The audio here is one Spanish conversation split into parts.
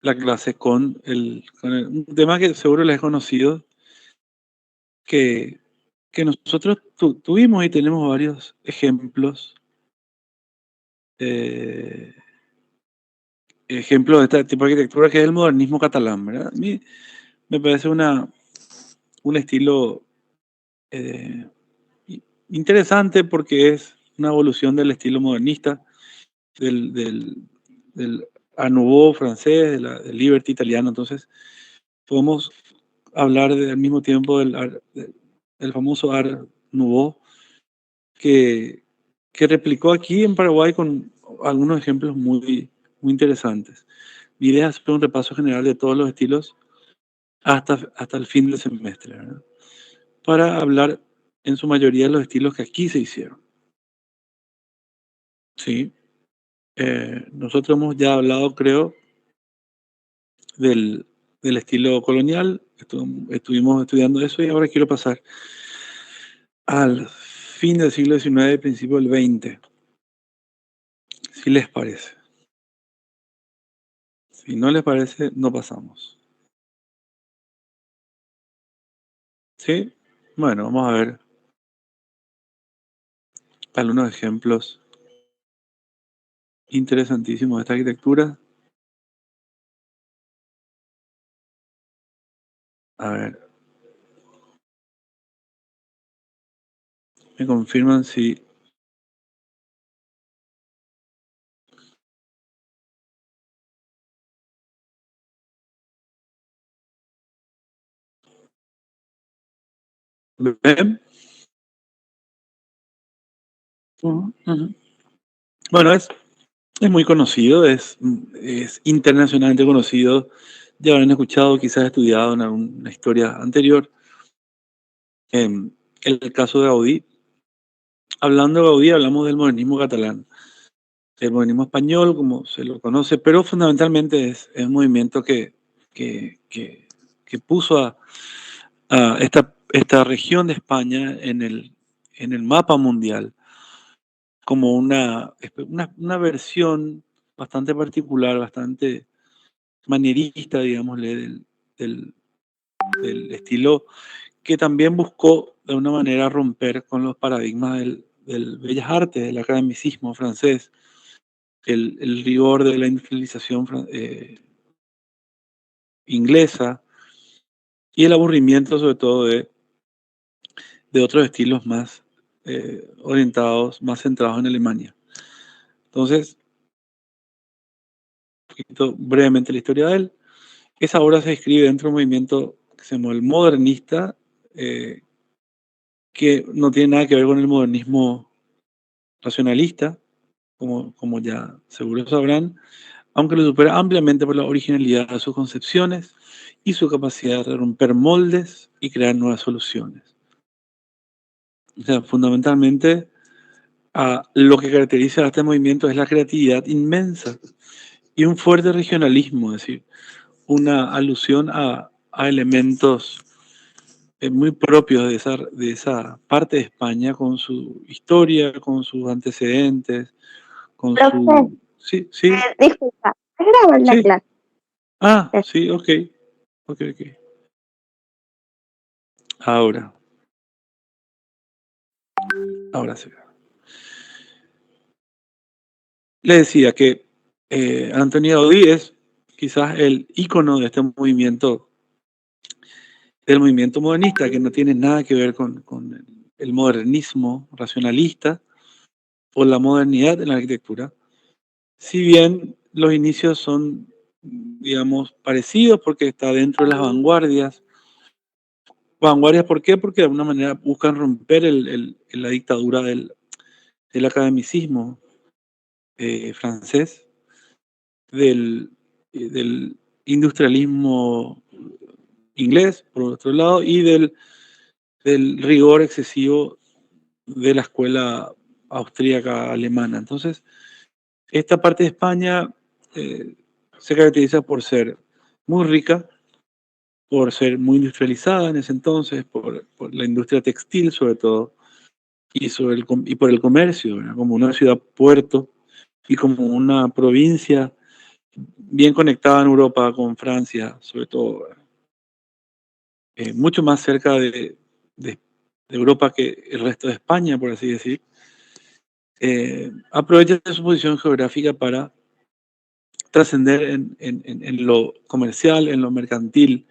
la clase un tema que seguro les he conocido, que, que nosotros tuvimos y tenemos varios ejemplos, eh, ejemplos de este tipo de arquitectura que es el modernismo catalán, ¿verdad? A mí me parece un estilo eh, interesante porque es una evolución del estilo modernista, del Art Nouveau francés, del Liberty italiano. Entonces, podemos hablar al mismo tiempo del famoso Art Nouveau que, que replicó aquí en Paraguay con algunos ejemplos muy interesantes. Mi idea es hacer un repaso general de todos los estilos hasta el fin del semestre, ¿verdad? Para hablar en su mayoría de los estilos que aquí se hicieron. Sí. Nosotros hemos ya hablado, creo, del, del estilo colonial, estuvimos estudiando eso y ahora quiero pasar al fin del siglo XIX y principio del XX, si les parece. Si no les parece, no pasamos. ¿Sí? Bueno, vamos a ver algunos ejemplos interesantísimos de esta arquitectura. A ver, me confirman si... ¿Ven? Ujú. Bueno, es muy conocido, es internacionalmente conocido. Ya habrán escuchado, quizás estudiado en alguna historia anterior. El caso de Gaudí. Hablando de Gaudí, hablamos del modernismo catalán. El modernismo español, como se lo conoce, pero fundamentalmente es un movimiento que, que- que puso a esta región de España en el mapa mundial como una versión bastante particular, bastante manierista, digámosle, del- del estilo que también buscó de una manera romper con los paradigmas del Bellas Artes, del academicismo francés, el rigor de la industrialización inglesa y el aburrimiento sobre todo de otros estilos más orientados, más centrados en Alemania. Entonces, un poquito brevemente la historia de él. Esa obra se escribe dentro de un movimiento que se llama el modernista, eh, que no tiene nada que ver con el modernismo racionalista, como ya seguro sabrán, aunque lo supera ampliamente por la originalidad de sus concepciones y su capacidad de romper moldes y crear nuevas soluciones. O sea, fundamentalmente, lo que caracteriza a este movimiento es la creatividad inmensa y un fuerte regionalismo, es decir, una alusión a elementos muy propios de esa parte de España, con su historia, con sus antecedentes, con Profe, su... Sí, sí, disculpa, ¿has grabado la sí. clase? Ah, sí, ok, ok. Ahora, ahora sí. Le decía que Antonio Gaudí es quizás el ícono de este movimiento, del movimiento modernista, que no tiene nada que ver con el modernismo racionalista o la modernidad en la arquitectura. Si bien los inicios son, digamos, parecidos porque está dentro de las vanguardias. Vanguardias, ¿por qué? Porque de alguna manera buscan romper la dictadura del academicismo francés, del industrialismo inglés, por otro lado, y del rigor excesivo de la escuela austríaca alemana. Entonces, esta parte de España eh, se caracteriza por ser muy rica, por ser muy industrializada en ese entonces, por la industria textil sobre todo, y por el comercio, ¿verdad? Como una ciudad puerto y como una provincia bien conectada en Europa con Francia, sobre todo, mucho más cerca de Europa que el resto de España, por así decir. Aprovecha su posición geográfica para trascender en lo comercial, en lo mercantil.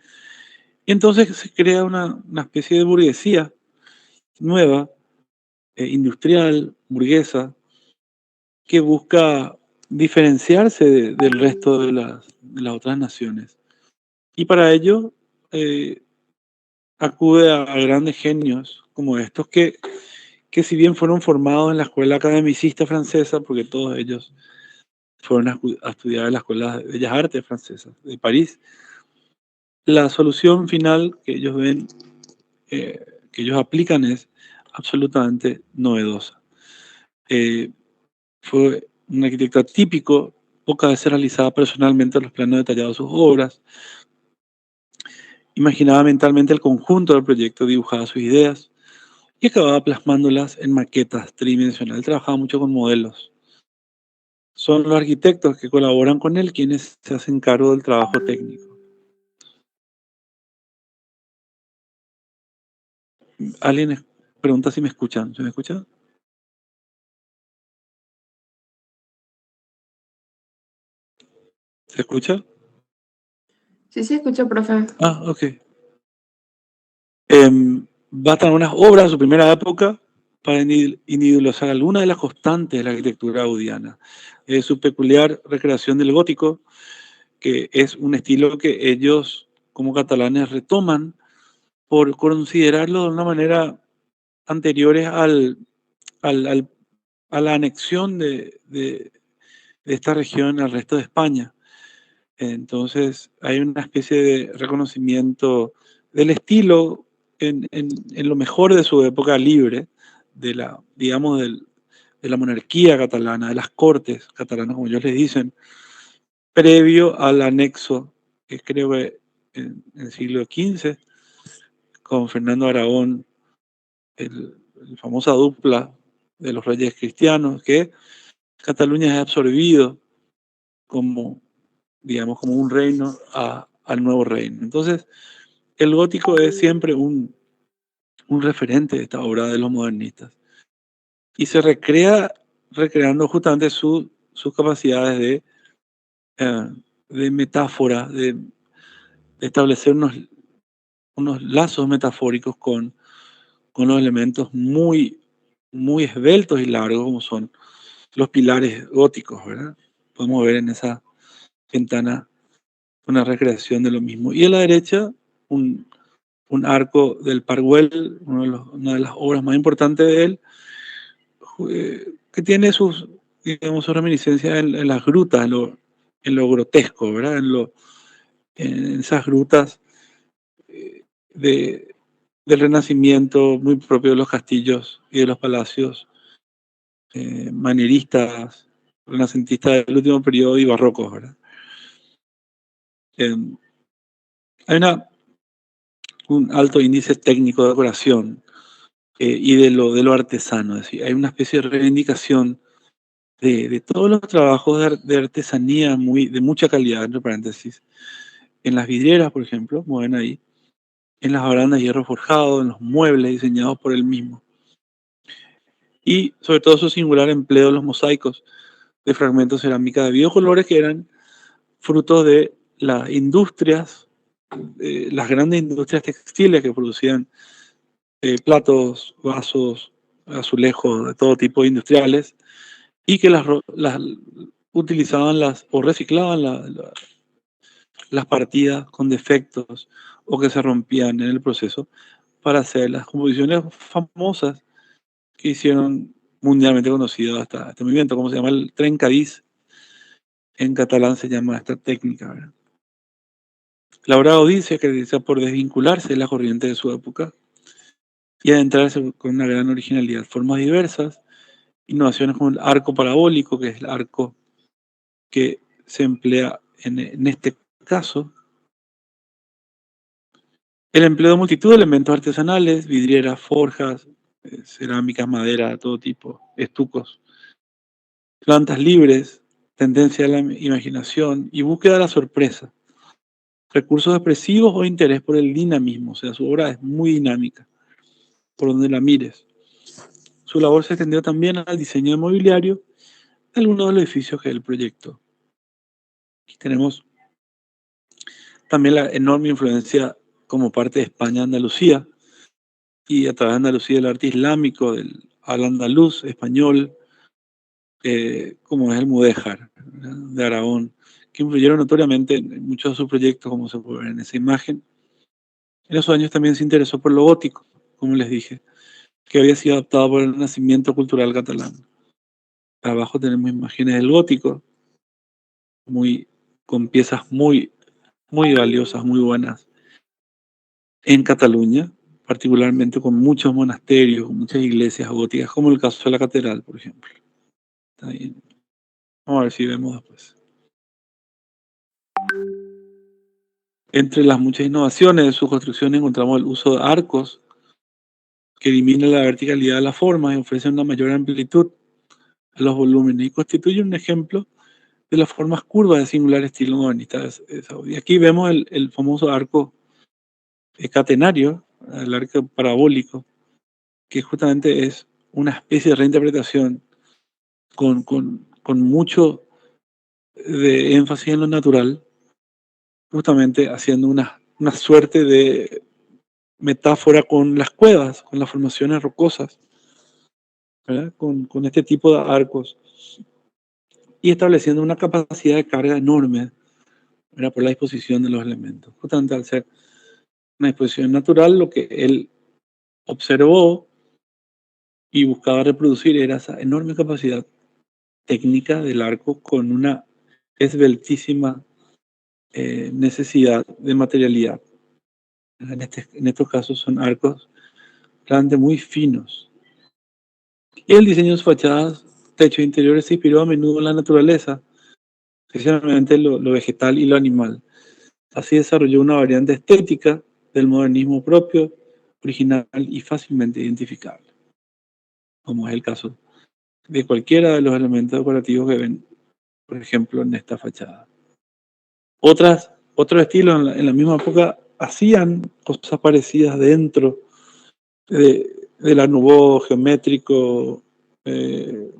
Y entonces se crea una especie de burguesía nueva, industrial, burguesa, que busca diferenciarse del resto de las otras naciones. Y para ello acude a grandes genios como estos que si bien fueron formados en la escuela academicista francesa, porque todos ellos fueron a estudiar en la Escuela de Bellas Artes francesa de París, la solución final que ellos ven, que ellos aplican es absolutamente novedosa. Fue un arquitecto atípico, pocas veces realizaba personalmente los planos detallados de sus obras, imaginaba mentalmente el conjunto del proyecto, dibujaba sus ideas y acababa plasmándolas en maquetas tridimensionales. Él trabajaba mucho con modelos. Son los arquitectos que colaboran con él quienes se hacen cargo del trabajo técnico. Alguien pregunta si me escuchan. ¿Se me escucha? ¿Se escucha? Sí, sí, escucho, profe. Ah, ok. Bastan unas obras de su primera época para individualizar algunas de las constantes de la arquitectura gaudiana. Su peculiar recreación del gótico, que es un estilo que ellos, como catalanes, retoman por considerarlo de una manera anteriores a la anexión de esta región al resto de España. Entonces hay una especie de reconocimiento del estilo en lo mejor de su época libre, digamos, de la monarquía catalana, de las cortes catalanas, como ellos les dicen, previo al anexo, que creo que en el siglo XV, con Fernando Aragón, la famosa dupla de los reyes cristianos, que Cataluña es absorbido como, digamos, como un reino al nuevo reino. Entonces, el gótico es siempre un referente de esta obra de los modernistas. Y se recreando justamente sus capacidades de metáfora, de establecer unos lazos metafóricos con los elementos muy, muy esbeltos y largos, como son los pilares góticos, ¿verdad? Podemos ver en esa ventana una recreación de lo mismo. Y a la derecha, un arco del Parguel, una de las obras más importantes de él, que tiene digamos, sus reminiscencias en las grutas, en lo grotesco, ¿verdad? En esas grutas eh, de, del Renacimiento, muy propio de los castillos y de los palacios manieristas, renacentistas del último periodo y barrocos, ¿verdad? Hay un alto índice técnico de decoración y de lo artesano, es decir, hay una especie de reivindicación de todos los trabajos de artesanía de mucha calidad, entre paréntesis, en las vidrieras, por ejemplo, como ven ahí, en las barandas de hierro forjado, en los muebles diseñados por él mismo, y sobre todo su singular empleo en los mosaicos de fragmentos de cerámica de biocolores que eran frutos de las industrias, las grandes industrias textiles que producían platos, vasos, azulejos de todo tipo de industriales, y que las utilizaban o reciclaban las partidas con defectos o que se rompían en el proceso para hacer las composiciones famosas que hicieron mundialmente conocido hasta este movimiento, como se llama el trencadís, en catalán se llama esta técnica, ¿verdad? La obra Gaudí se caracteriza por desvincularse de la corriente de su época y adentrarse con una gran originalidad, formas diversas, innovaciones como el arco parabólico, que es el arco que se emplea en este caso, el empleo de multitud de elementos artesanales, vidrieras, forjas, cerámicas, madera, todo tipo, estucos, plantas libres, tendencia a la imaginación y búsqueda de la sorpresa, recursos expresivos o interés por el dinamismo, o sea, su obra es muy dinámica, por donde la mires. Su labor se extendió también al diseño de mobiliario de algunos de los edificios que él proyectó. Aquí tenemos también la enorme influencia como parte de España-Andalucía, y a través de Andalucía el arte islámico, del al-andaluz español, como es el mudéjar, ¿verdad?, de Aragón, que influyeron notoriamente en muchos de sus proyectos, como se puede ver en esa imagen. En esos años también se interesó por lo gótico, como les dije, que había sido adaptado por el nacimiento cultural catalán. Abajo tenemos imágenes del gótico, con piezas muy valiosas, muy buenas, en Cataluña, particularmente con muchos monasterios, muchas iglesias góticas, como el caso de la catedral, por ejemplo. Está bien. Vamos a ver si vemos después. Entre las muchas innovaciones de su construcción encontramos el uso de arcos, que elimina la verticalidad de las formas y ofrece una mayor amplitud a los volúmenes, y constituye un ejemplo de las formas curvas de singular estilo modernista de Saudi. Aquí vemos el famoso arco catenario, el arco parabólico, que justamente es una especie de reinterpretación con mucho de énfasis en lo natural, justamente haciendo una suerte de metáfora con las cuevas, con las formaciones rocosas, ¿verdad?, con este tipo de arcos, y estableciendo una capacidad de carga enorme, ¿verdad?, por la disposición de los elementos. Justamente al ser una disposición natural, lo que él observó y buscaba reproducir era esa enorme capacidad técnica del arco, con una esbeltísima necesidad de materialidad. En estos casos son arcos realmente muy finos. Y el diseño de sus fachadas, techos interiores, se inspiró a menudo en la naturaleza, especialmente lo vegetal y lo animal. Así desarrolló una variante estética del modernismo propio, original y fácilmente identificable, como es el caso de cualquiera de los elementos decorativos que ven, por ejemplo, en esta fachada. Otros estilos en la misma época hacían cosas parecidas dentro del Art geométrico,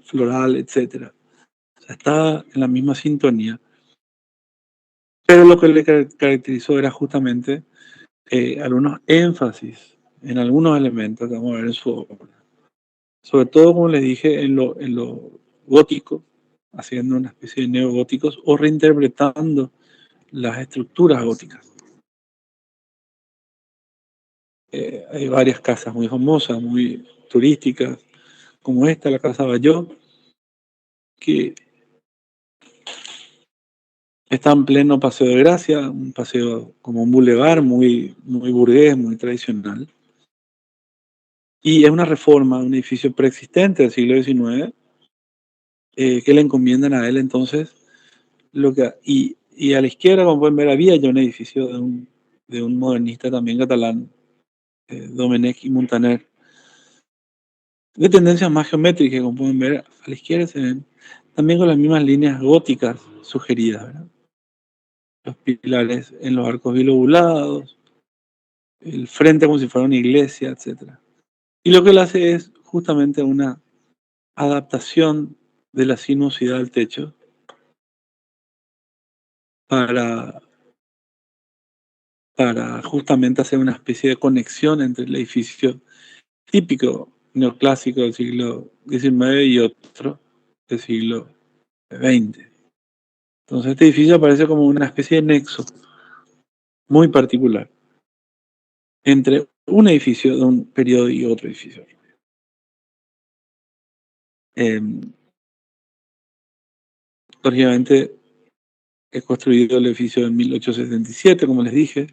floral, etc. O sea, estaba en la misma sintonía. Pero lo que le caracterizó era justamente algunos énfasis en algunos elementos que vamos a ver en su obra. Sobre todo, como les dije, en lo gótico, haciendo una especie de neogóticos o reinterpretando las estructuras góticas. Hay varias casas muy famosas, muy turísticas, como esta, la Casa Bayó, que está en pleno Paseo de Gracia, un paseo como un bulevar muy burgués, muy tradicional. Y es una reforma de un edificio preexistente del siglo XIX, que le encomiendan a él entonces. Y a la izquierda, como pueden ver, había ya un edificio de un modernista también catalán, Domènech i Muntaner, de tendencia más geométrica, como pueden ver. A la izquierda se ven también con las mismas líneas góticas sugeridas, ¿verdad? Los pilares en los arcos bilobulados, el frente como si fuera una iglesia, etc. Y lo que él hace es justamente una adaptación de la sinuosidad del techo para justamente hacer una especie de conexión entre el edificio típico neoclásico del siglo XIX y otro del siglo XX. Entonces este edificio aparece como una especie de nexo muy particular entre un edificio de un periodo y otro edificio. Lógicamente he construido el edificio en 1877, como les dije,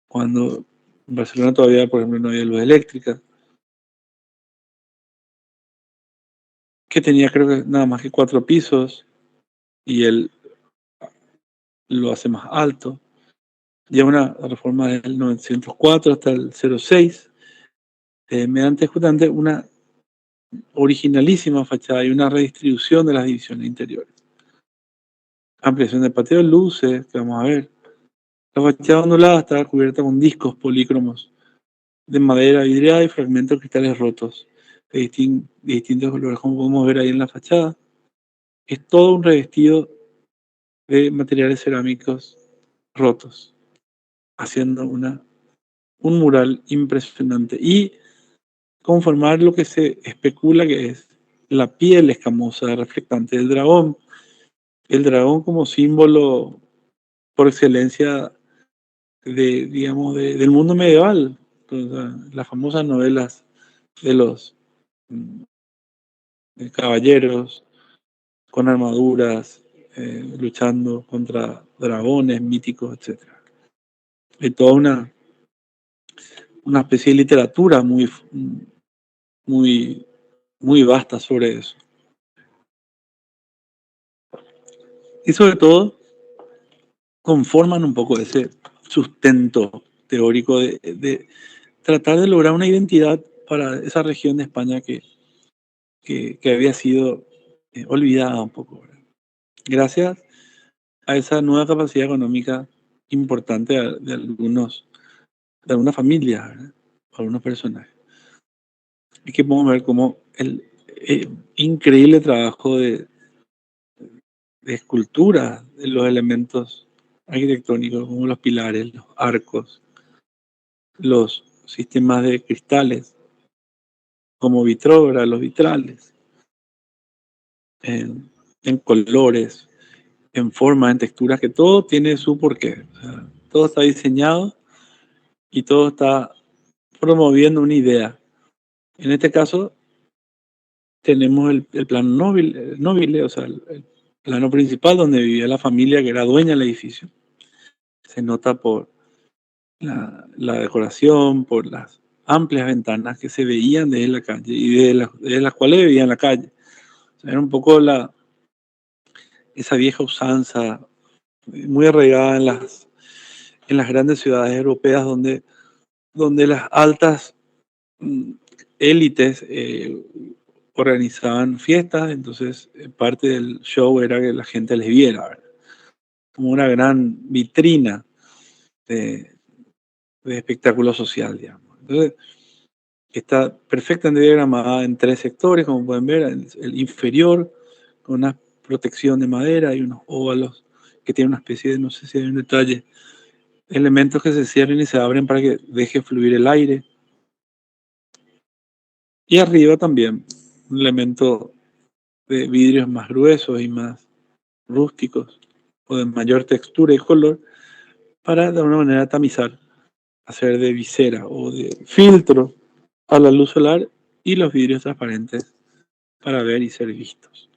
cuando en Barcelona todavía, por ejemplo, no había luz eléctrica, que tenía, creo que nada más que 4 pisos, y él lo hace más alto. Ya una reforma del 1904 hasta el 06, mediante justamente una originalísima fachada y una redistribución de las divisiones interiores. ampliación del patio de luces, que vamos a ver. La fachada ondulada está cubierta con discos polícromos de madera vidriada y fragmentos de cristales rotos de distintos colores, como podemos ver ahí en la fachada. Es todo un revestido de materiales cerámicos rotos, haciendo un mural impresionante y conformar lo que se especula que es la piel escamosa reflectante del dragón. El dragón como símbolo por excelencia digamos, del mundo medieval. Entonces, las famosas novelas de los mm, de caballeros con armaduras, luchando contra dragones míticos, etc. Hay toda una especie de literatura muy, muy vasta sobre eso. Y sobre todo, conforman un poco ese sustento teórico de tratar de lograr una identidad para esa región de España que había sido olvidada un poco, ¿verdad? Gracias a esa nueva capacidad económica importante de algunas familias, ¿verdad? Algunos personajes. Y que podemos ver como el increíble trabajo de escultura de los elementos arquitectónicos, como los pilares, los arcos, los sistemas de cristales, como vitrógra, los vitrales, en colores, en forma, en texturas, que todo tiene su porqué. O sea, todo está diseñado y todo está promoviendo una idea. En este caso, tenemos el plano nobile, o sea, el plano principal donde vivía la familia que era dueña del edificio. Se nota por la decoración, por las amplias ventanas que se veían desde la calle y desde las cuales veían la calle. O sea, era un poco esa vieja usanza muy arraigada en las grandes ciudades europeas donde las altas mm, élites organizaban fiestas, entonces parte del show era que la gente les viera, ¿verdad? Como una gran vitrina de, de espectáculo social, digamos. Entonces, está perfectamente diagramada en 3 sectores, como pueden ver, el inferior, con una protección de madera y unos óvalos que tienen una especie de, no sé si hay un detalle, elementos que se cierran y se abren para que deje fluir el aire. Y arriba también un elemento de vidrios más gruesos y más rústicos, o de mayor textura y color, para de alguna manera tamizar, hacer de visera o de filtro a la luz solar y los vidrios transparentes para ver y ser vistos.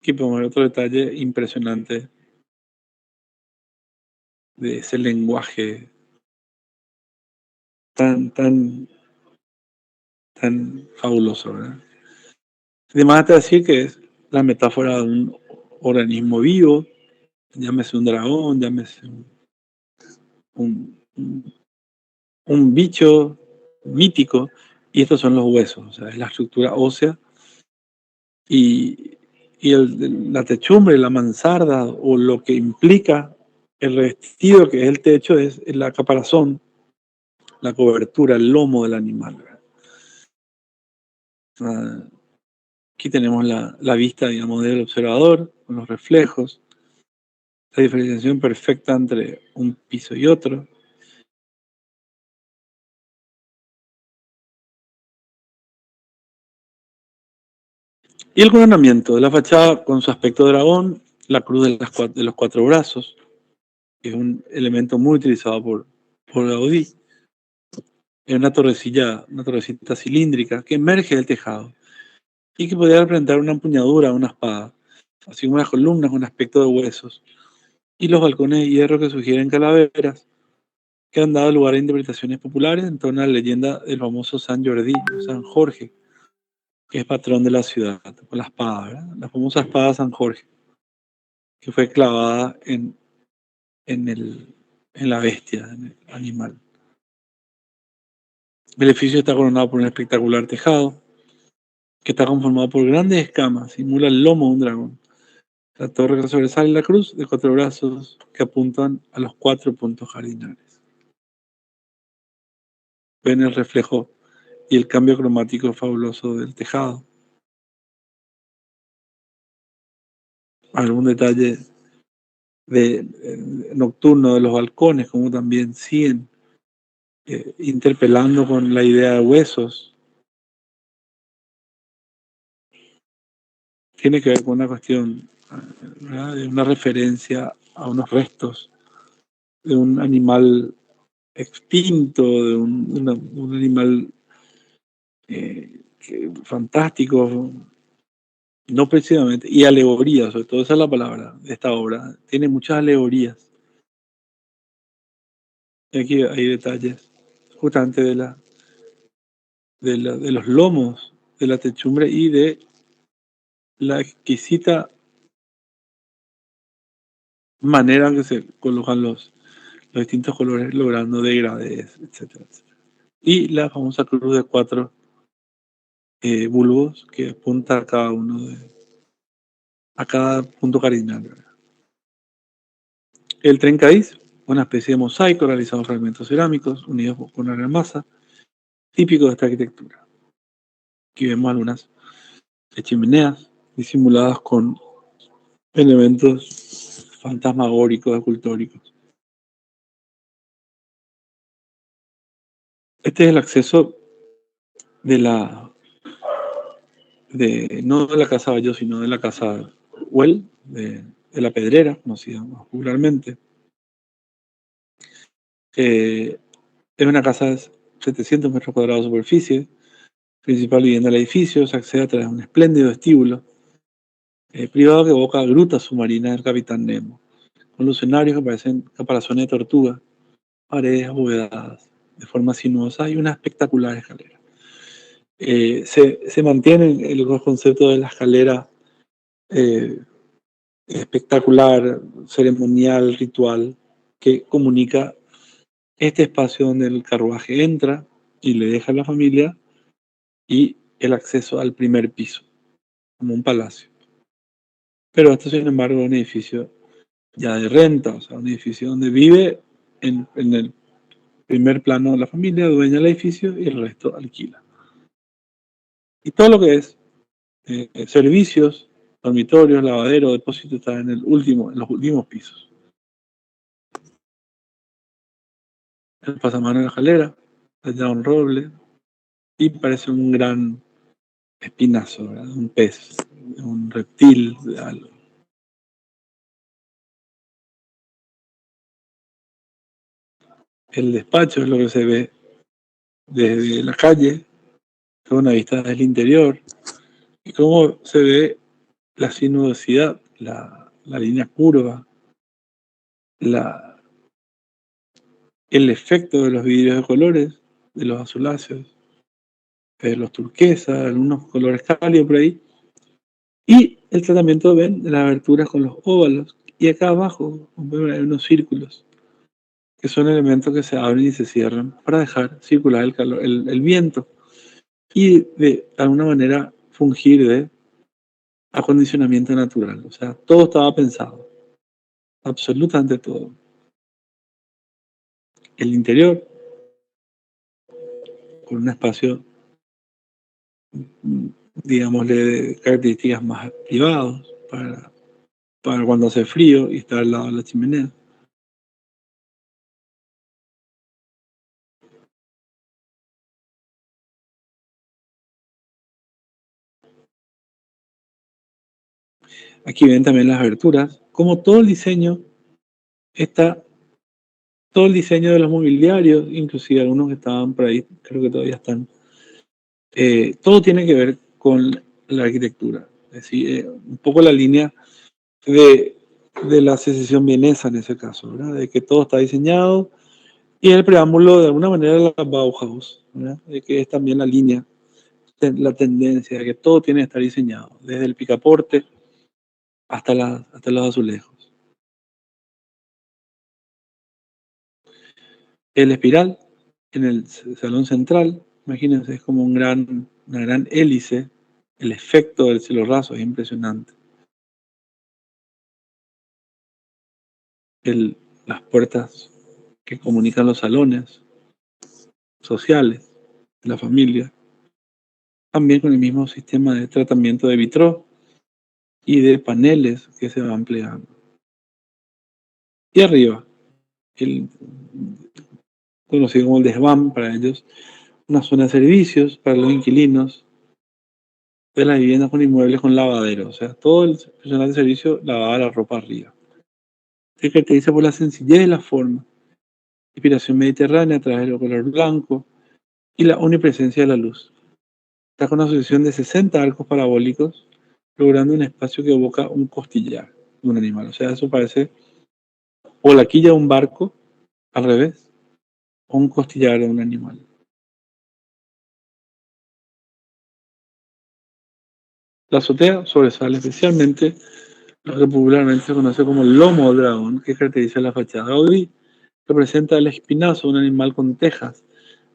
Aquí podemos ver otro detalle impresionante de ese lenguaje tan fabuloso, ¿verdad? Además de decir que es la metáfora de un organismo vivo, llámese un dragón, llámese un, un, un bicho mítico, y estos son los huesos, o sea, es la estructura ósea y, la techumbre, la mansarda o lo que implica el revestido que es el techo es la caparazón, la cobertura, el lomo del animal. Aquí tenemos la vista, digamos, del observador con los reflejos, la diferenciación perfecta entre un piso y otro. Y el coronamiento de la fachada con su aspecto dragón, la cruz de los 4 brazos, que es un elemento muy utilizado por Gaudí. Es una torrecita cilíndrica que emerge del tejado y que podría representar una empuñadura, una espada, así como las columnas con aspecto de huesos, y los balcones de hierro que sugieren calaveras, que han dado lugar a interpretaciones populares en torno a la leyenda del famoso San Jordi, o San Jorge, que es patrón de la ciudad, con la espada, ¿verdad? La famosa espada San Jorge, que fue clavada en, en la bestia, en el animal. El edificio está coronado por un espectacular tejado, que está conformado por grandes escamas, simula el lomo de un dragón. La torre que sobresale la cruz de 4 brazos que apuntan a los 4 puntos cardinales. Ven el reflejo y el cambio cromático fabuloso del tejado. Algún detalle nocturno de los balcones, como también siguen interpelando con la idea de huesos. Tiene que ver con una cuestión, ¿verdad?, de una referencia a unos restos de un animal extinto, de un animal fantástico, no precisamente, y alegorías, sobre todo esa es la palabra de esta obra, tiene muchas alegorías. Y aquí hay detalles justamente de los lomos, de la techumbre y de la exquisita manera en que se colocan los distintos colores, logrando degradés, etcétera, etcétera. Y la famosa cruz de 4 bulbos que apunta a cada a cada punto cardinal, ¿verdad? El trencadís, una especie de mosaico realizado en fragmentos cerámicos unidos con una gran masa, típico de esta arquitectura. Aquí vemos algunas chimeneas disimuladas con elementos fantasmagóricos, escultóricos. Este es el acceso no de la casa Bayo, sino de la casa Huel, de la Pedrera, conocida más popularmente. Es una casa de 700 metros cuadrados de superficie, principal vivienda del edificio, se accede a través de un espléndido vestíbulo privado que evoca grutas submarinas del Capitán Nemo, con lucernarios que parecen caparazones de tortuga, paredes abovedadas de forma sinuosa y una espectacular escalera. Se mantiene los conceptos de la escalera espectacular, ceremonial, ritual, que comunica este espacio donde el carruaje entra y le deja a la familia y el acceso al primer piso, como un palacio. Pero esto, sin embargo, es un edificio ya de renta, o sea, un edificio donde vive en el primer plano la familia, dueña del edificio y el resto alquila. Y todo lo que es servicios, dormitorios, lavadero, depósito está en los últimos pisos. El pasamano de la escalera, allá un roble, y parece un gran espinazo, ¿verdad? Un pez, un reptil de algo. El despacho es lo que se ve desde la calle, con una vista del interior, y cómo se ve la sinuosidad, la línea curva, el efecto de los vidrios de colores, de los azuláceos, de los turquesas, algunos colores cálidos por ahí, y el tratamiento, ven, de las aberturas con los óvalos, y acá abajo hay unos círculos, que son elementos que se abren y se cierran para dejar circular el viento, y de alguna manera fungir de acondicionamiento natural. O sea, todo estaba pensado, absolutamente todo. El interior, con un espacio, digámosle, de características más privados, para cuando hace frío y estar al lado de la chimenea. Aquí ven también las aberturas, como todo el diseño todo el diseño de los mobiliarios, inclusive algunos que estaban por ahí, creo que todavía están, todo tiene que ver con la arquitectura. Es decir, un poco la línea de la secesión vienesa en ese caso, ¿verdad? De que todo está diseñado, y el preámbulo de alguna manera de la Bauhaus, ¿verdad? De que es también la línea, la tendencia, de que todo tiene que estar diseñado, desde el picaporte hasta los azulejos. El espiral en el salón central, imagínense, es como una gran hélice El efecto del cielo raso es impresionante. Las puertas que comunican los salones sociales de la familia, también con el mismo sistema de tratamiento de vitró y de paneles que se va empleando. Y arriba, el conocido como el desván para ellos, una zona de servicios para los inquilinos de las viviendas con inmuebles con lavadero. O sea, todo el personal de servicio lavaba la ropa arriba. Se caracteriza por la sencillez de la forma, inspiración mediterránea a través del color blanco y la omnipresencia de la luz. Está con una asociación de 60 arcos parabólicos, logrando un espacio que evoca un costillar de un animal. O sea, eso parece o la quilla de un barco, al revés, o un costillar de un animal. La azotea sobresale especialmente lo que popularmente se conoce como el lomo del dragón, que caracteriza la fachada. Gaudí representa el espinazo, un animal con tejas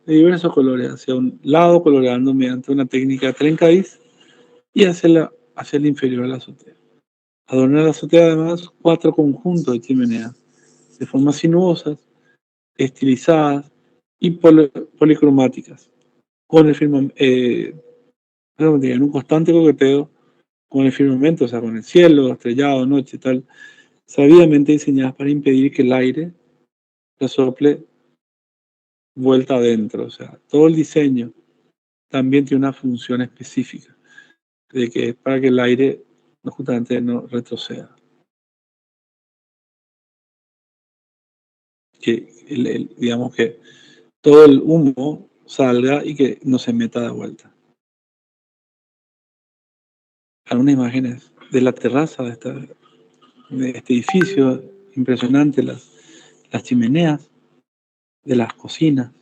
de diversos colores hacia un lado, colorando mediante una técnica trencadís y hacia el inferior de la azotea. Adorna la azotea además 4 conjuntos de chimeneas de formas sinuosas, estilizadas y policromáticas, con el en un constante coqueteo con el firmamento, o sea, con el cielo, estrellado, noche, tal, sabidamente diseñadas para impedir que el aire resople vuelta adentro. O sea, todo el diseño también tiene una función específica, de que es para que el aire justamente no retroceda. Que digamos que todo el humo salga y que no se meta de vuelta. Algunas imágenes de la terraza de este edificio, impresionante, las chimeneas de las cocinas.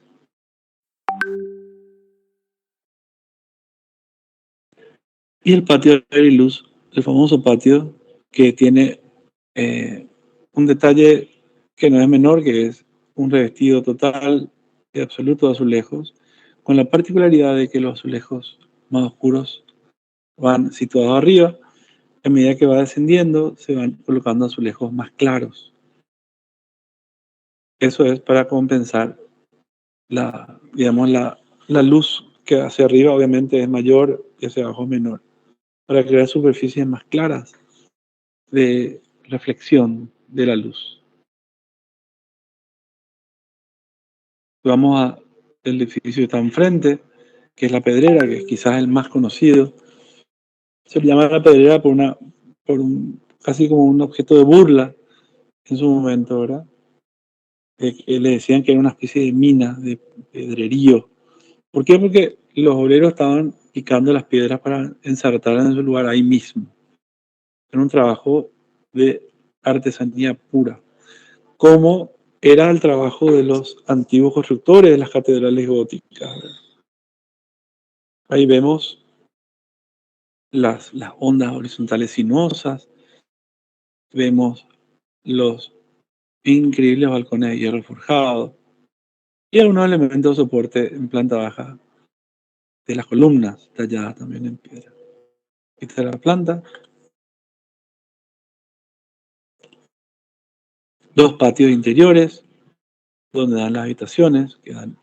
Y el patio de aire y luz, el famoso patio que tiene un detalle que no es menor, que es un revestido total y absoluto de azulejos, con la particularidad de que los azulejos más oscuros van situados arriba. A medida que va descendiendo, se van colocando azulejos más claros. Eso es para compensar digamos, la luz que hacia arriba obviamente es mayor y hacia abajo es menor, para crear superficies más claras de reflexión de la luz. Vamos al edificio que está enfrente, que es la Pedrera, que es quizás el más conocido. Se le llama la Pedrera casi como un objeto de burla en su momento, ¿verdad? Le decían que era una especie de mina, de pedrerío. ¿Por qué? Porque los obreros estaban picando las piedras para ensartarlas en su lugar ahí mismo. Era un trabajo de artesanía pura, como era el trabajo de los antiguos constructores de las catedrales góticas. Ahí vemos las ondas horizontales sinuosas, vemos los increíbles balcones de hierro forjado y algunos elementos de soporte en planta baja de las columnas talladas también en piedra. Esta es la planta. 2 patios interiores, donde dan las habitaciones, que dan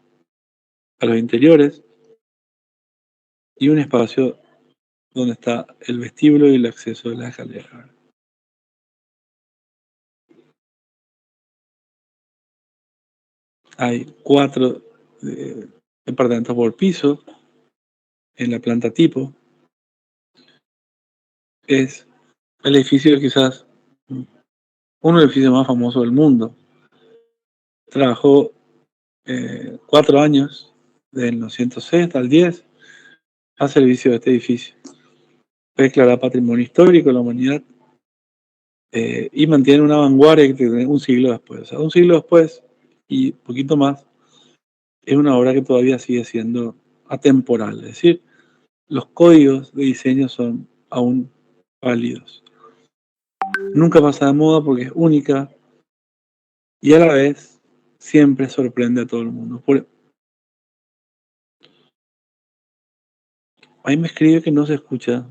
a los interiores, y un espacio donde está el vestíbulo y el acceso de la escalera. Hay 4 departamentos por piso en la planta tipo. Es el edificio quizás uno de los edificios más famosos del mundo. Trabajó 4 años, desde el 1906 hasta el 10, a servicio de este edificio. Fue declarado Patrimonio Histórico de la Humanidad y mantiene una vanguardia que tiene un siglo después. O sea, un siglo después y un poquito más, es una obra que todavía sigue siendo atemporal. Es decir, los códigos de diseño son aún válidos. Nunca pasa de moda porque es única y a la vez siempre sorprende a todo el mundo. Ahí me escribe que no se escucha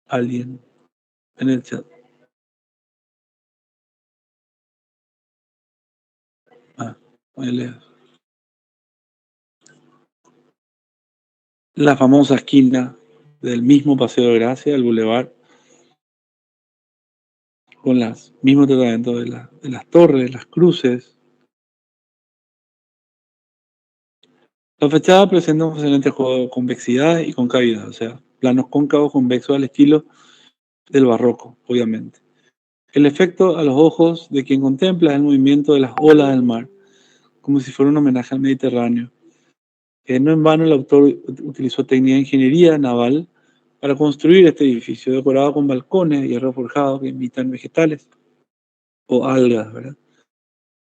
alguien en el chat. Ahí leo. La famosa esquina del mismo Paseo de Gracia, el Boulevard, con los mismos tratamientos de las torres, las cruces. La fachada presenta un excelente juego de convexidad y concavidad, o sea, planos cóncavos convexos al estilo del barroco, obviamente. El efecto a los ojos de quien contempla es el movimiento de las olas del mar, como si fuera un homenaje al Mediterráneo. No en vano el autor utilizó técnica de ingeniería naval para construir este edificio, decorado con balcones y hierro forjado que imitan vegetales o algas, ¿verdad?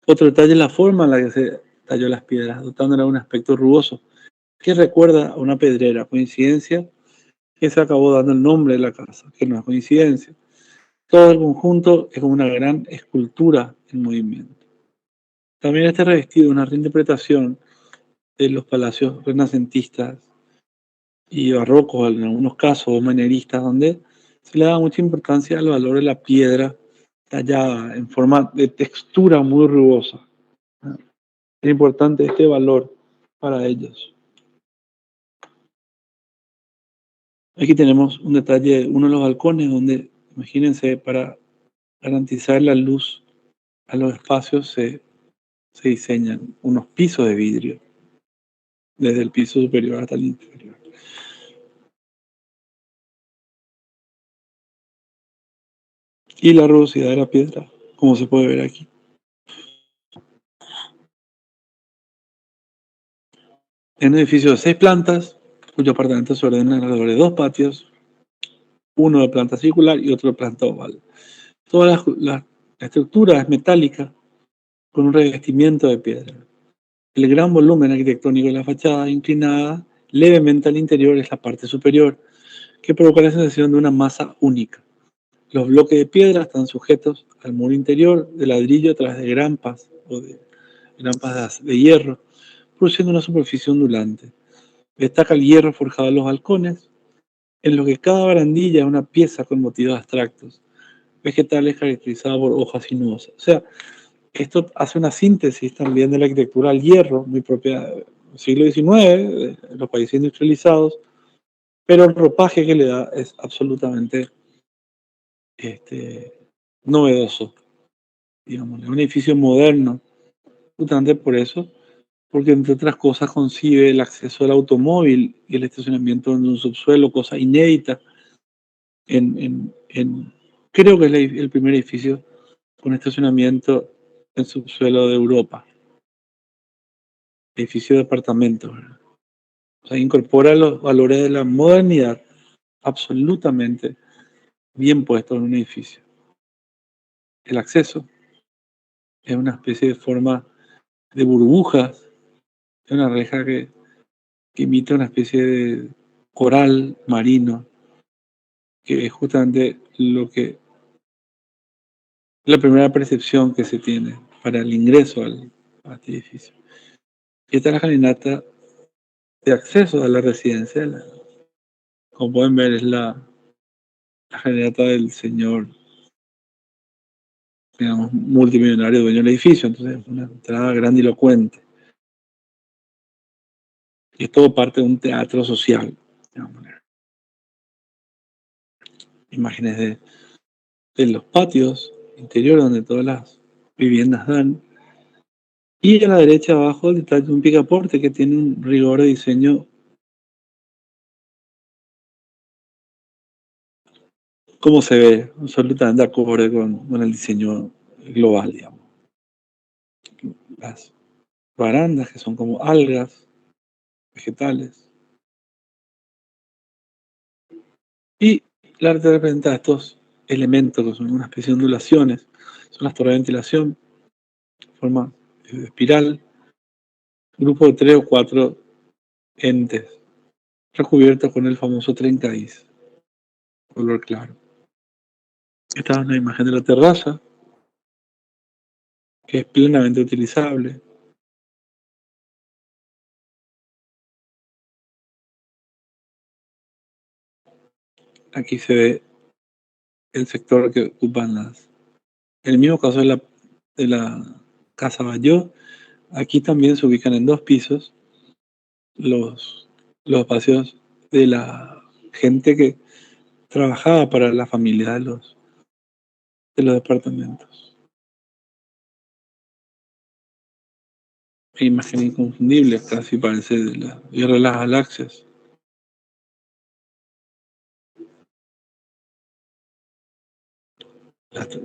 Otro detalle es la forma en la que se talló las piedras, dotándolas de un aspecto rugoso, que recuerda a una pedrera. Coincidencia que se acabó dando el nombre de la casa, que no es coincidencia. Todo el conjunto es como una gran escultura en movimiento. También está revestido de una reinterpretación de los palacios renacentistas y barrocos, en algunos casos, o manieristas, donde se le da mucha importancia al valor de la piedra tallada en forma de textura muy rugosa. Es importante este valor para ellos. Aquí tenemos un detalle, uno de los balcones, donde, imagínense, para garantizar la luz a los espacios se diseñan unos pisos de vidrio, desde el piso superior hasta el inferior. Y la rugosidad de la piedra, como se puede ver aquí. En un edificio de 6 plantas, cuyos apartamentos se ordenan alrededor de 2 patios, uno de planta circular y otro de planta oval. Toda la estructura es metálica, con un revestimiento de piedra. El gran volumen arquitectónico de la fachada, inclinada levemente al interior, es la parte superior, que provoca la sensación de una masa única. Los bloques de piedra están sujetos al muro interior de ladrillo a través de grampas o de grampas de hierro, produciendo una superficie ondulante. Destaca el hierro forjado en los balcones, en lo que cada barandilla es una pieza con motivos abstractos, vegetales caracterizados por hojas sinuosas. O sea, esto hace una síntesis también de la arquitectura al hierro, muy propia del siglo XIX, de los países industrializados, pero el ropaje que le da es absolutamente novedoso, digamos, es un edificio moderno, justamente por eso, porque entre otras cosas concibe el acceso al automóvil y el estacionamiento en un subsuelo, cosa inédita creo que es el primer edificio con estacionamiento en subsuelo de Europa, edificio de apartamentos, ¿verdad? O sea, incorpora los valores de la modernidad absolutamente bien puestos en un edificio. El acceso es una especie de forma de burbujas, es una reja que imita una especie de coral marino, que es justamente la primera percepción que se tiene para el ingreso a este edificio. Y esta es la escalinata de acceso a la residencia. Como pueden ver, es la escalinata del señor, digamos, multimillonario dueño del edificio. Entonces, es una entrada grandilocuente. Y es todo parte de un teatro social, digamos. Imágenes de los patios interiores donde todas las viviendas dan. Y a la derecha abajo el detalle de un picaporte que tiene un rigor de diseño como se ve, absolutamente acorde con el diseño global, digamos. Las barandas que son como algas vegetales. Y el arte representa estos elementos que son una especie de ondulaciones. Son las torres de ventilación, forma de espiral, grupo de 3 o 4 entes recubiertos con el famoso trencadís, color claro. Esta es una imagen de la terraza, que es plenamente utilizable. aquí se ve el sector que ocupan las. En el mismo caso de la Casa Bayó, aquí también se ubican en 2 pisos los espacios de la gente que trabajaba para la familia de los departamentos. Imagen inconfundible, casi parece de la Guerra de las Galaxias.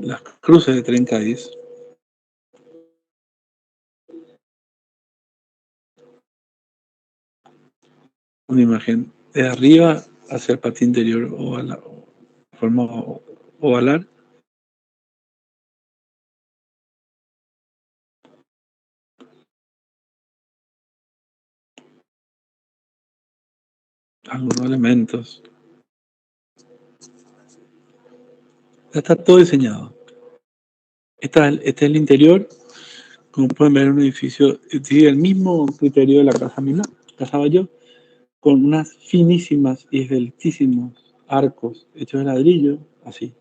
Las cruces de tren Cádiz. Una imagen de arriba hacia el patio interior forma ovalar. Algunos elementos. Ya está todo diseñado. Este es el interior. Como pueden ver, un edificio sigue el mismo criterio de la Casa Milá, Casa Bayó, con unas finísimas y esbeltísimos arcos hechos de ladrillo, así,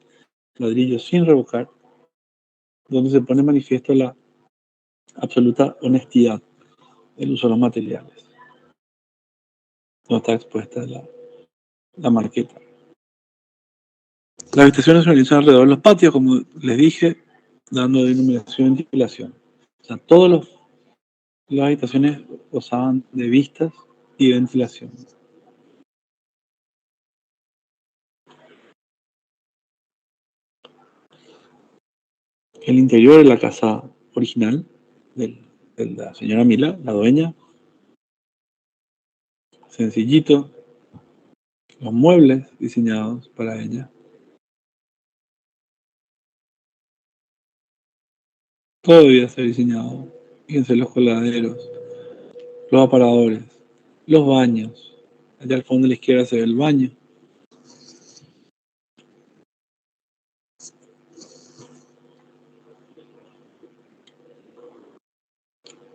ladrillo sin revocar, donde se pone manifiesto la absoluta honestidad del uso de los materiales. No está expuesta la marqueta. Las habitaciones se organizan alrededor de los patios, como les dije, dando iluminación y ventilación. O sea, todas las habitaciones gozaban de vistas y ventilación. El interior de la casa original de la señora Milá, la dueña, sencillito, los muebles diseñados para ella. Todo debía ser diseñado. Fíjense los coladeros, los aparadores, los baños. Allá al fondo a la izquierda se ve el baño.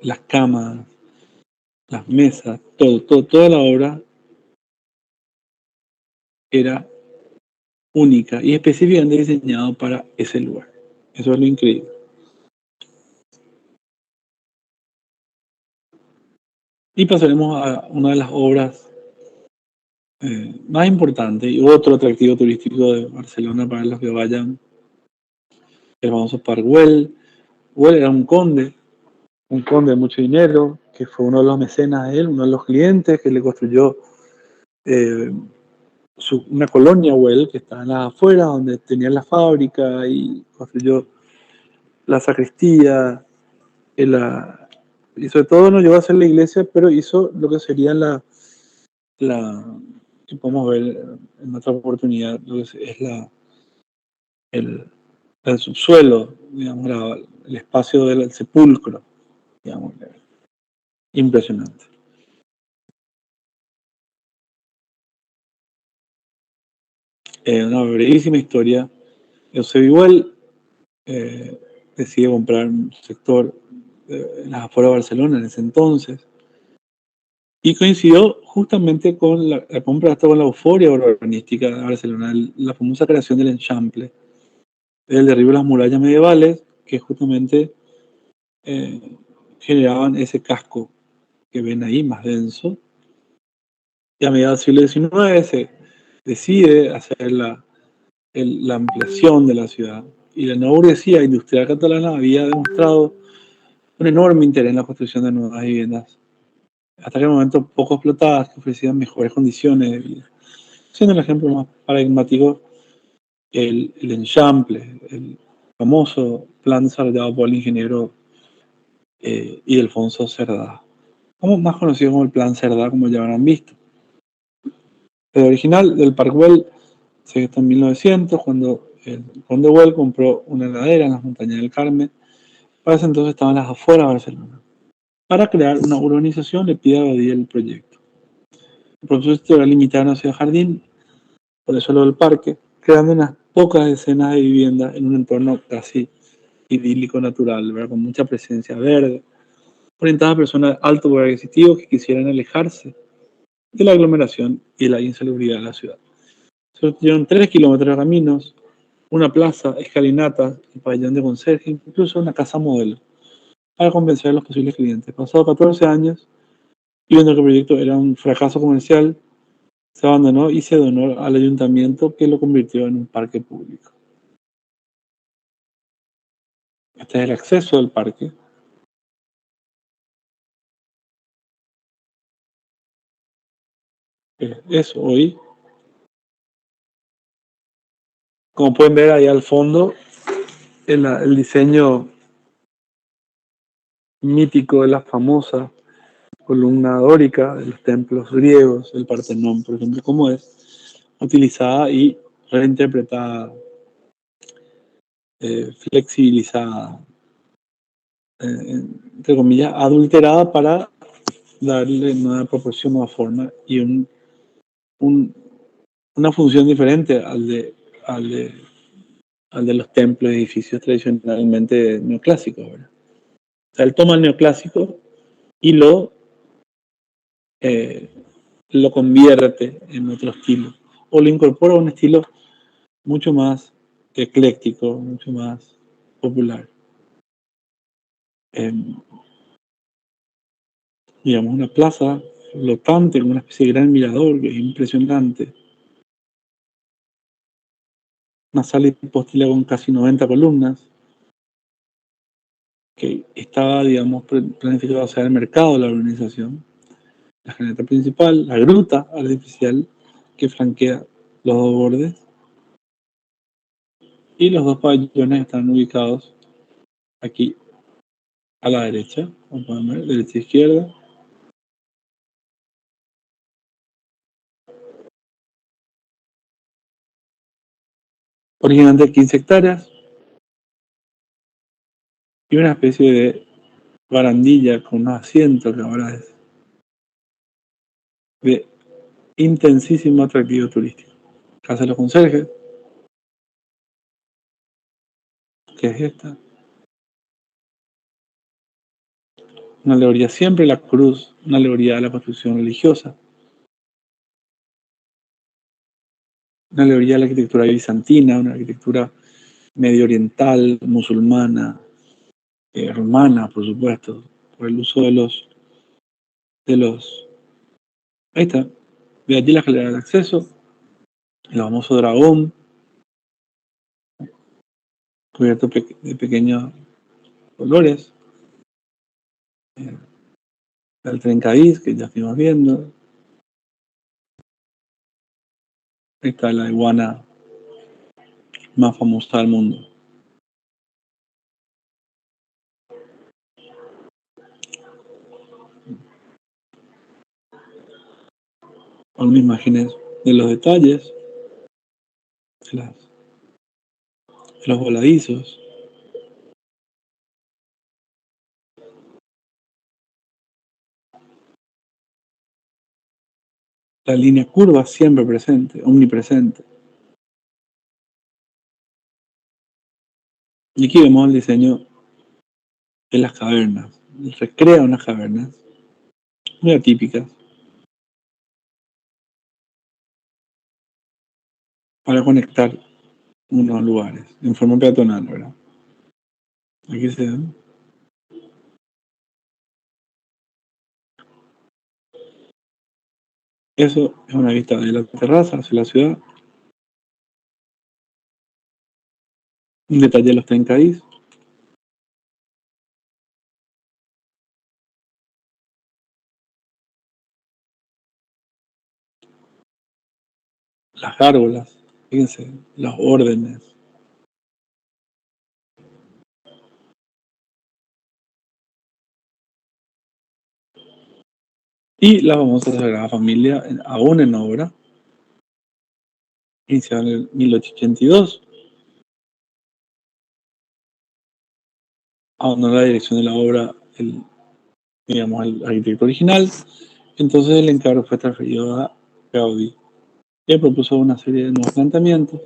Las camas, las mesas, toda la obra era única y específicamente diseñado para ese lugar. Eso es lo increíble. Y pasaremos a una de las obras más importantes y otro atractivo turístico de Barcelona para los que vayan, el famoso Parc Güell. Güell era un conde de mucho dinero, que fue uno de los mecenas de él, uno de los clientes que le construyó una colonia Güell, que estaba en las afueras, donde tenía la fábrica y construyó la sacristía, y sobre todo no llegó a hacer la iglesia, pero hizo lo que sería que podemos ver en otra oportunidad, lo que es el subsuelo, digamos, el espacio del sepulcro, digamos, impresionante. Una brevísima historia. Eusebio Güell decide comprar un sector en las afueras de Barcelona en ese entonces, y coincidió justamente con la compra hasta con la euforia urbanística de Barcelona, la famosa creación del Eixample, el derribo de las murallas medievales que justamente generaban ese casco que ven ahí más denso, y a mediados del siglo XIX se decide hacer la ampliación de la ciudad, y la nueva burguesía industrial catalana había demostrado un enorme interés en la construcción de nuevas viviendas, hasta aquel momento poco explotadas, que ofrecían mejores condiciones de vida. Siendo el ejemplo más paradigmático el Eixample, el famoso plan desarrollado por el ingeniero Ildefonso Cerdá, más conocido como el Plan Cerdá, como ya habrán visto. El original del Parc Güell se gestó en 1900, cuando el conde Güell compró una ladera en las montañas del Carmen. Para ese entonces estaban las afueras de Barcelona. Para crear una urbanización le pide a Badia el proyecto. El propósito era limitar una ciudad jardín, por eso lo del parque, creando unas pocas decenas de viviendas en un entorno casi idílico natural, ¿verdad? Con mucha presencia verde, orientada a personas de alto poder adquisitivo que quisieran alejarse de la aglomeración y la insalubridad de la ciudad. Se construyeron 3 kilómetros de caminos, una plaza, escalinata, el pabellón de conserje, incluso una casa modelo, para convencer a los posibles clientes. Pasados 14 años, y viendo que el proyecto era un fracaso comercial, se abandonó y se donó al ayuntamiento, que lo convirtió en un parque público. Este es el acceso al parque. Es hoy, como pueden ver ahí al fondo, el diseño mítico de la famosa columna dórica de los templos griegos, el Partenón, por ejemplo, cómo es utilizada y reinterpretada, flexibilizada, entre comillas, adulterada para darle una proporción, una forma y un, una función diferente al de, al de los templos y edificios tradicionalmente neoclásicos, ¿verdad? O sea, él toma el neoclásico y eh, lo convierte en otro estilo, o lo incorpora a un estilo mucho más ecléctico, mucho más popular. Eh, digamos, una plaza flotante, con una especie de gran mirador que es impresionante. Una sala hipóstila con casi 90 columnas, que estaba, digamos, planificado hacia el mercado de la organización. La generata principal, la gruta artificial que flanquea los dos bordes, y los dos pabellones están ubicados aquí a la derecha, como pueden ver, derecha e izquierda. Originalmente 15 hectáreas y una especie de barandilla con unos asientos que ahora es de intensísimo atractivo turístico. Casa de los Conserjes, que es esta, una alegoría siempre la cruz, una alegoría de la construcción religiosa, una alegoría de la arquitectura bizantina, una arquitectura medio oriental, musulmana, romana, por supuesto, por el uso de los, ahí está, de allí la escalera de acceso, el famoso dragón, cubierto de pequeños colores, el trencadís, que ya estuvimos viendo, ahí está la iguana más famosa del mundo. Algunas imágenes de los detalles, de, de los voladizos, la línea curva siempre presente, omnipresente. Y aquí vemos el diseño de las cavernas. Recrea unas cavernas muy atípicas para conectar unos lugares en forma peatonal, ¿verdad? Aquí se ven. Eso es una vista de la terraza hacia la ciudad. Un detalle de los trencadís. Las gárgolas, fíjense, los órdenes. Y la famosa Sagrada Familia, aún en obra, iniciada en el 1882, abandonó la dirección de la obra digamos, el arquitecto original. Entonces el encargo fue transferido a Gaudí, que propuso una serie de nuevos planteamientos,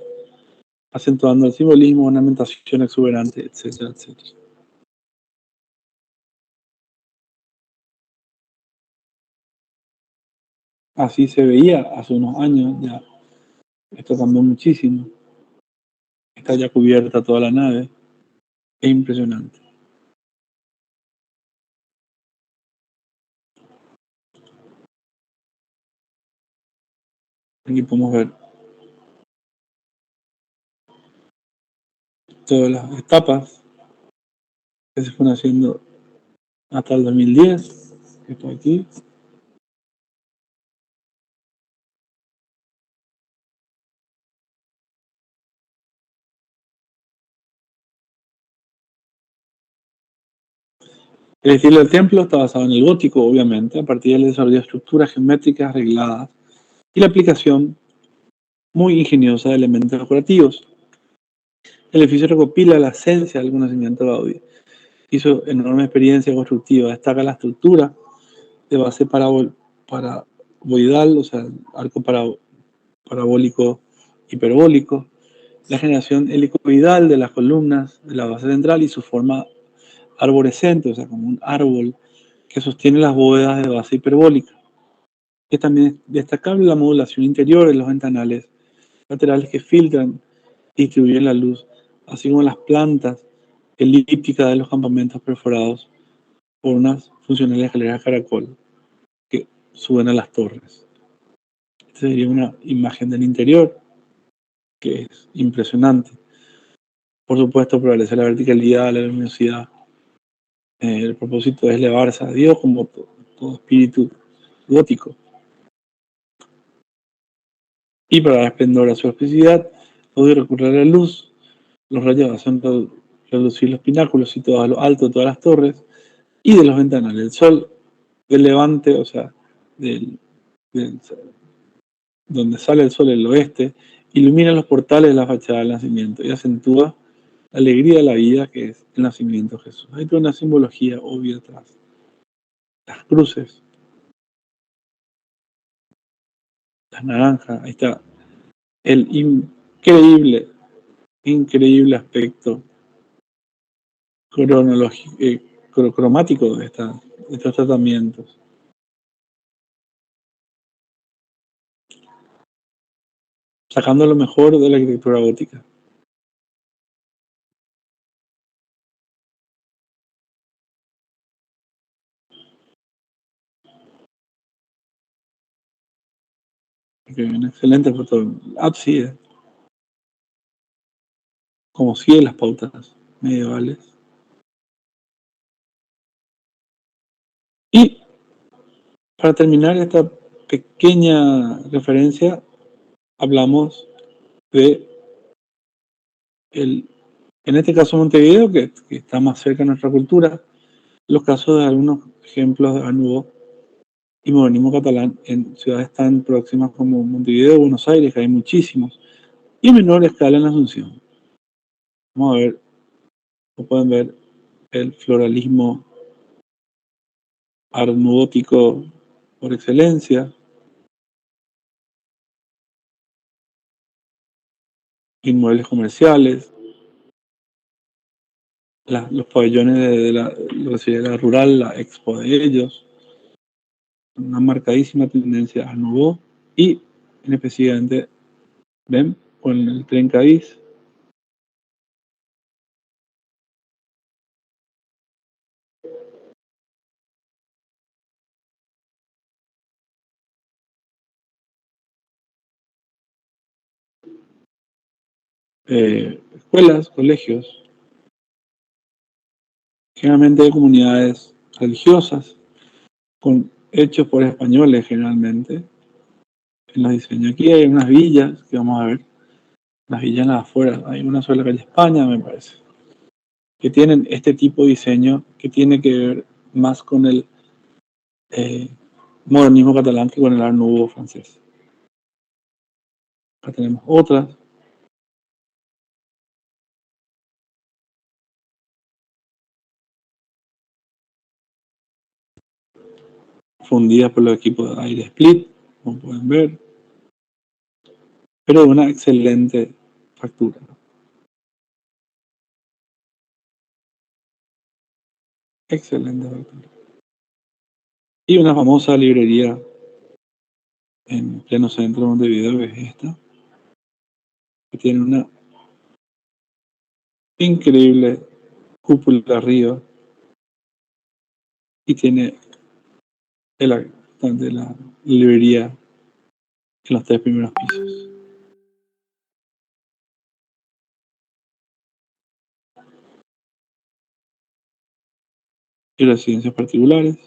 acentuando el simbolismo, ornamentación exuberante, etcétera, etcétera. Así se veía hace unos años ya Esto cambió muchísimo. Está ya cubierta toda la nave. Es impresionante. Aquí podemos ver todas las etapas que se fueron haciendo hasta el 2010, que está aquí. El estilo del templo está basado en el gótico, obviamente, a partir del desarrollo de estructuras geométricas arregladas y la aplicación muy ingeniosa de elementos decorativos. El edificio recopila la esencia del conocimiento de Gaudí. Hizo enorme experiencia constructiva, destaca la estructura de base paraboloidal, o sea, arco parabólico hiperbólico, la generación helicoidal de las columnas de la base central y su forma arborescente, o sea, como un árbol que sostiene las bóvedas de base hiperbólica. Es también destacable la modulación interior de los ventanales laterales que filtran y distribuyen la luz, así como las plantas elípticas de los campamentos perforados por unas funcionales escaleras caracol que suben a las torres. Esta sería una imagen del interior que es impresionante. Por supuesto, prevalece la verticalidad, la luminosidad. El propósito es elevarse a Dios como todo espíritu gótico. Y para dar esplendor a su especificidad, puede recurrir a la luz. Los rayos hacen reducir los pináculos situados a lo alto de todas las torres y de los ventanales. El sol del levante, o sea, del- donde sale el sol del oeste, ilumina los portales de la fachada del nacimiento y acentúa la alegría de la vida que es el nacimiento de Jesús. Hay toda una simbología obvia atrás. Las cruces, las naranjas, ahí está el increíble aspecto cronológico, cromático de estos tratamientos. Sacando lo mejor de la arquitectura gótica. Que una excelente foto. Ábside, como sigue las pautas medievales. Y para terminar esta pequeña referencia, hablamos de en este caso Montevideo, que está más cerca de nuestra cultura, los casos de algunos ejemplos de Art Nouveau y modernismo catalán en ciudades tan próximas como Montevideo, Buenos Aires, que hay muchísimos, y en menor escala en Asunción. Vamos a ver, como pueden ver, el floralismo art nouvótico por excelencia, inmuebles comerciales, los pabellones lo que sería la rural, la expo de ellos, una marcadísima tendencia a Nouveau y en específicamente, ven, con el tren Cádiz, escuelas, colegios, generalmente de comunidades religiosas, hechos por españoles generalmente, en los diseños. Aquí hay unas villas que vamos a ver, las villas en las afueras, hay una sola calle España, me parece, que tienen este tipo de diseño que tiene que ver más con el modernismo catalán que con el Art Nouveau francés. Acá tenemos otras. Fundidas por los equipos de aire split, como pueden ver, pero de una excelente factura. Excelente factura. Y una famosa librería en pleno centro de Montevideo, que es esta, que tiene una increíble cúpula arriba y tiene de la librería en los 3 primeros pisos. Y residencias particulares.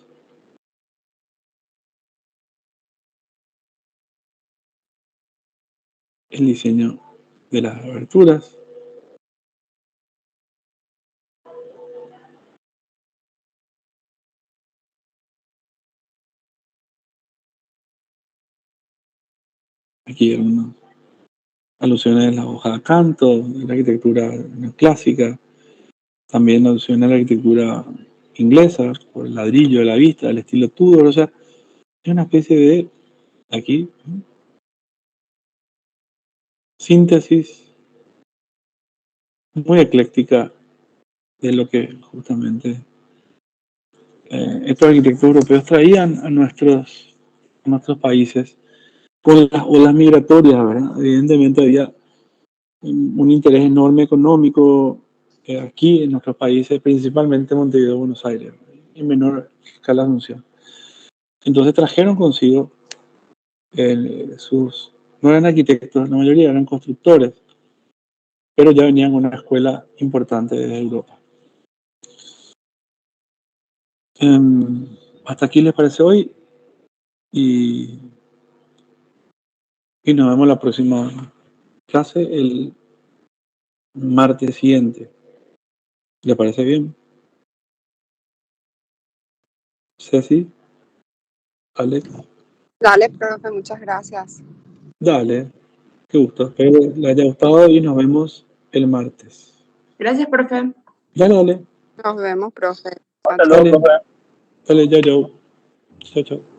El diseño de las aberturas. Aquí hay algunas alusiones a la hoja de canto, de la arquitectura clásica, también alusiones a la arquitectura inglesa, por el ladrillo de la vista, el estilo Tudor, o sea, es una especie de, aquí, síntesis muy ecléctica de lo que justamente estos arquitectos europeos traían a nuestros países con las olas migratorias, ¿verdad? Evidentemente había un interés enorme económico aquí en nuestros países, principalmente Montevideo, Buenos Aires, en menor escala Asunción. Entonces trajeron consigo no eran arquitectos, la mayoría eran constructores, pero ya venían con una escuela importante desde Europa. Hasta aquí les parece hoy y nos vemos la próxima clase el martes siguiente. ¿Le parece bien? Ceci, Alex. Dale, profe, muchas gracias. Dale, qué gusto. Espero les haya gustado y nos vemos el martes. Gracias, profe. Dale. Nos vemos, profe. Dale, dale, chao, chao. Chao, chao.